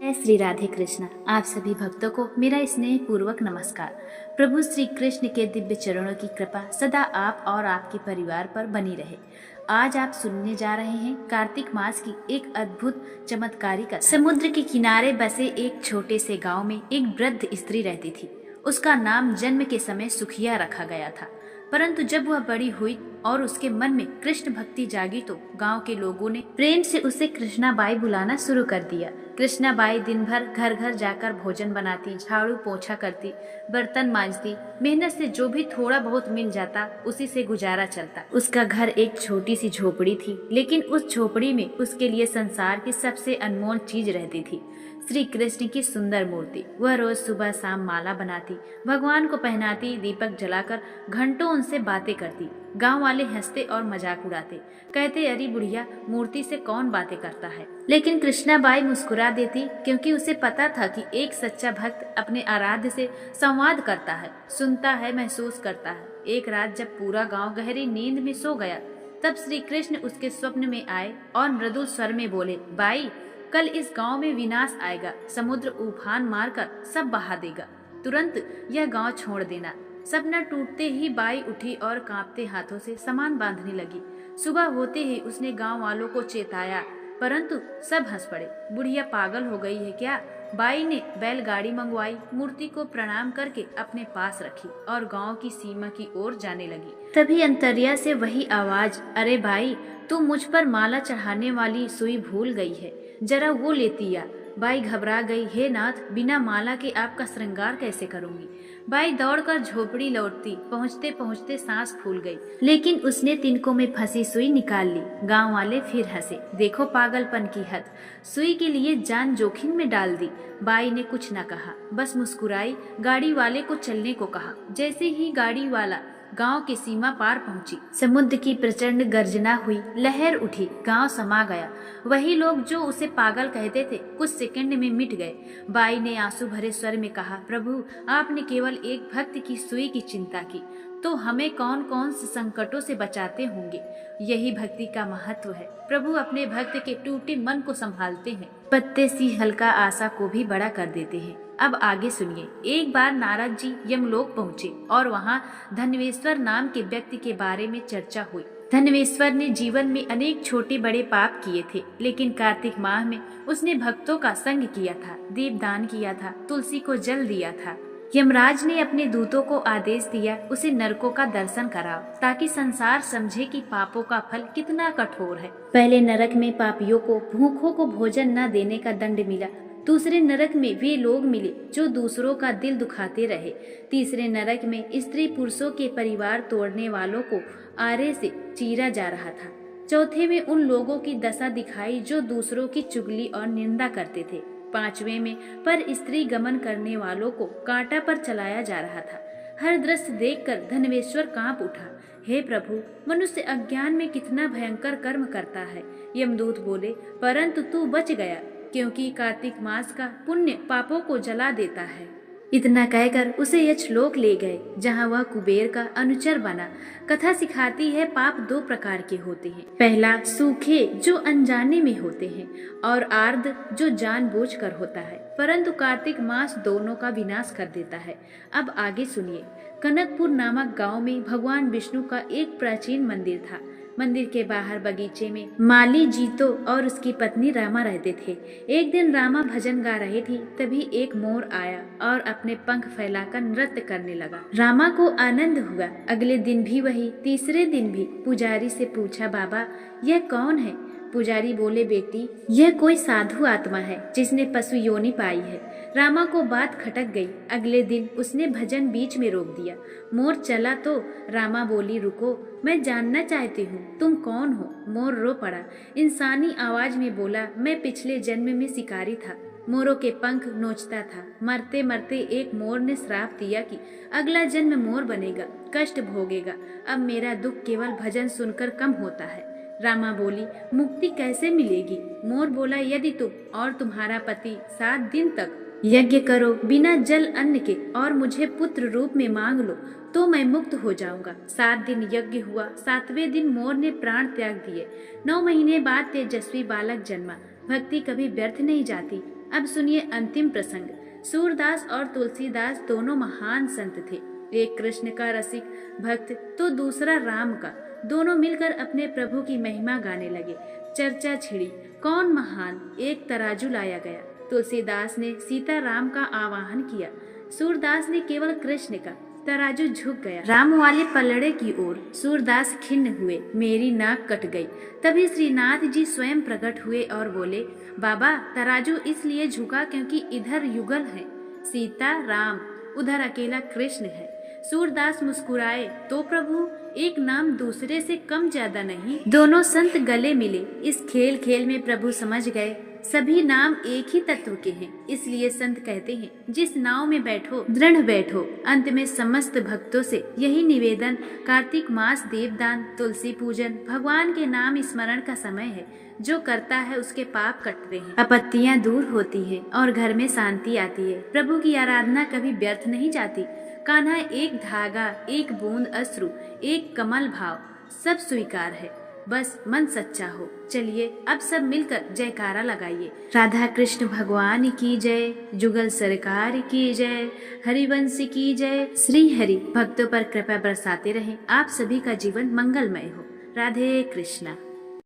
जय श्री राधे कृष्ण। आप सभी भक्तों को मेरा स्नेह पूर्वक नमस्कार। प्रभु श्री कृष्ण के दिव्य चरणों की कृपा सदा आप और आपके परिवार पर बनी रहे। आज आप सुनने जा रहे हैं कार्तिक मास की एक अद्भुत चमत्कारी कथा। समुद्र के किनारे बसे एक छोटे से गांव में एक वृद्ध स्त्री रहती थी। उसका नाम जन्म के समय सुखिया रखा गया था, परंतु जब वह बड़ी हुई और उसके मन में कृष्ण भक्ति जागी तो गांव के लोगों ने प्रेम से उसे कृष्णाबाई बुलाना शुरू कर दिया। कृष्णाबाई दिन भर घर घर जाकर भोजन बनाती, झाड़ू पोछा करती, बर्तन मांजती। मेहनत से जो भी थोड़ा बहुत मिल जाता उसी से गुजारा चलता। उसका घर एक छोटी सी झोपड़ी थी, लेकिन उस झोपड़ी में उसके लिए संसार की सबसे अनमोल चीज रहती थी, श्री कृष्ण की सुंदर मूर्ति। वह रोज सुबह शाम माला बनाती, भगवान को पहनाती, दीपक जलाकर घंटों उनसे बातें करती। गांव वाले हंसते और मजाक उड़ाते, कहते अरे बुढ़िया, मूर्ति से कौन बातें करता है। लेकिन कृष्णाबाई मुस्कुरा देती, क्योंकि उसे पता था कि एक सच्चा भक्त अपने आराध्य से संवाद करता है, सुनता है, महसूस करता है। एक रात जब पूरा गांव गहरी नींद में सो गया, तब श्री कृष्ण उसके स्वप्न में आए और मृदुल स्वर में बोले, बाई, कल इस गांव में विनाश आएगा, समुद्र उफान मारकर सब बहा देगा, तुरंत यह गांव छोड़ देना। सपना टूटते ही बाई उठी और कांपते हाथों से सामान बांधने लगी। सुबह होते ही उसने गांव वालों को चेताया, परंतु सब हंस पड़े। बुढ़िया पागल हो गई है क्या? बाई ने बैलगाड़ी मंगवाई, मूर्ति को प्रणाम करके अपने पास रखी और गांव की सीमा की ओर जाने लगी। तभी अंतर्या से वही आवाज, अरे भाई, तू मुझ पर माला चढ़ाने वाली सुई भूल गई है, जरा वो लेती आ। बाई घबरा गई, हे नाथ, बिना माला के आपका श्रृंगार कैसे करूंगी। बाई दौड़कर झोपड़ी लौटती, पहुंचते पहुंचते सांस फूल गई, लेकिन उसने तिनकों में फंसी सुई निकाल ली। गांव वाले फिर हंसे, देखो पागलपन की हद, सुई के लिए जान जोखिम में डाल दी। बाई ने कुछ न कहा, बस मुस्कुराई, गाड़ी वाले को चलने को कहा। जैसे ही गाड़ी वाला गांव की सीमा पार पहुंची, समुद्र की प्रचंड गर्जना हुई, लहर उठी, गांव समा गया। वही लोग जो उसे पागल कहते थे कुछ सेकंड में मिट गए। बाई ने आंसू भरे स्वर में कहा, प्रभु, आपने केवल एक भक्त की सुई की चिंता की, तो हमें कौन कौन से संकटों से बचाते होंगे। यही भक्ति का महत्व है। प्रभु अपने भक्त के टूटे मन को संभालते हैं, पत्ते सी हल्का आशा को भी बड़ा कर देते हैं। अब आगे सुनिए। एक बार नारद जी यमलोक पहुँचे और वहाँ धन्वेश्वर नाम के व्यक्ति के बारे में चर्चा हुई। धन्वेश्वर ने जीवन में अनेक छोटे बड़े पाप किए थे, लेकिन कार्तिक माह में उसने भक्तों का संग किया था, दीपदान किया था, तुलसी को जल दिया था। यमराज ने अपने दूतों को आदेश दिया, उसे नरकों का दर्शन कराओ, ताकि संसार समझे कि पापों का फल कितना कठोर है। पहले नरक में पापियों को, भूखों को भोजन न देने का दंड मिला। दूसरे नरक में वे लोग मिले जो दूसरों का दिल दुखाते रहे। तीसरे नरक में स्त्री पुरुषों के परिवार तोड़ने वालों को आरे से चीरा जा रहा था। चौथे में उन लोगों की दशा दिखाई जो दूसरों की चुगली और निंदा करते थे। पांचवें में पर स्त्री गमन करने वालों को कांटा पर चलाया जा रहा था। हर दृश्य देखकर धन्वेश्वर कांप उठा, हे प्रभु, मनुष्य अज्ञान में कितना भयंकर कर्म करता है। यमदूत बोले, परंतु तू बच गया, क्योंकि कार्तिक मास का पुण्य पापों को जला देता है। इतना कहकर उसे यक्षलोक ले गए, जहाँ वह कुबेर का अनुचर बना। कथा सिखाती है पाप दो प्रकार के होते हैं, पहला सूखे जो अनजाने में होते हैं, और आर्द्र जो जानबूझकर होता है, परंतु कार्तिक मास दोनों का विनाश कर देता है। अब आगे सुनिए। कनकपुर नामक गांव में भगवान विष्णु का एक प्राचीन मंदिर था। मंदिर के बाहर बगीचे में माली जीतो और उसकी पत्नी रामा रहते थे। एक दिन रामा भजन गा रही थी, तभी एक मोर आया और अपने पंख फैलाकर नृत्य करने लगा। रामा को आनंद हुआ। अगले दिन भी वही, तीसरे दिन भी। पुजारी से पूछा, बाबा, यह कौन है? पुजारी बोले, बेटी, यह कोई साधु आत्मा है जिसने पशु योनि पाई है। रामा को बात खटक गई। अगले दिन उसने भजन बीच में रोक दिया। मोर चला तो रामा बोली, रुको, मैं जानना चाहती हूँ, तुम कौन हो? मोर रो पड़ा। इंसानी आवाज में बोला, मैं पिछले जन्म में शिकारी था, मोरों के पंख नोचता था। मरते मरते एक मोर ने श्राप दिया कि अगला जन्म मोर बनेगा, कष्ट भोगेगा। अब मेरा दुख केवल भजन सुनकर कम होता है। रामा बोली, मुक्ति कैसे मिलेगी? मोर बोला, यदि तुम और तुम्हारा पति 7 दिन तक यज्ञ करो बिना जल अन्न के और मुझे पुत्र रूप में मांग लो, तो मैं मुक्त हो जाऊंगा। 7 दिन यज्ञ हुआ। 7वें दिन मोर ने प्राण त्याग दिए। 9 महीने बाद तेजस्वी बालक जन्मा। भक्ति कभी व्यर्थ नहीं जाती। अब सुनिए अंतिम प्रसंग। सूरदास और तुलसीदास दोनों महान संत थे। एक कृष्ण का रसिक भक्त तो दूसरा राम का। दोनों मिलकर अपने प्रभु की महिमा गाने लगे। चर्चा छिड़ी, कौन महान। एक तराजू लाया गया। तुलसीदास ने सीता राम का आवाहन किया, सूरदास ने केवल कृष्ण का। तराजू झुक गया राम वाले पलड़े की ओर। सूरदास खिन्न हुए, मेरी नाक कट गई। तभी श्रीनाथ जी स्वयं प्रकट हुए और बोले, बाबा तराजू इसलिए झुका क्योंकि इधर युगल है सीता राम, उधर अकेला कृष्ण है। सूरदास मुस्कुराए, तो प्रभु एक नाम दूसरे से कम ज्यादा नहीं। दोनों संत गले मिले। इस खेल खेल में प्रभु समझ गए सभी नाम एक ही तत्व के हैं। इसलिए संत कहते हैं, जिस नाव में बैठो दृढ़ बैठो। अंत में समस्त भक्तों से यही निवेदन, कार्तिक मास देवदान, तुलसी पूजन, भगवान के नाम स्मरण का समय है। जो करता है उसके पाप कटते हैं, आपत्तियां दूर होती है और घर में शांति आती है। प्रभु की आराधना कभी व्यर्थ नहीं जाती। कान्हा एक धागा, एक बूंद अश्रु, एक कमल भाव, सब स्वीकार है, बस मन सच्चा हो। चलिए अब सब मिलकर जयकारा लगाइए। राधा कृष्ण भगवान की जय, जुगल सरकार की जय, हरिवंश की जय। श्री हरि भक्तों पर कृपा बरसाते रहें। आप सभी का जीवन मंगलमय हो। राधे कृष्णा।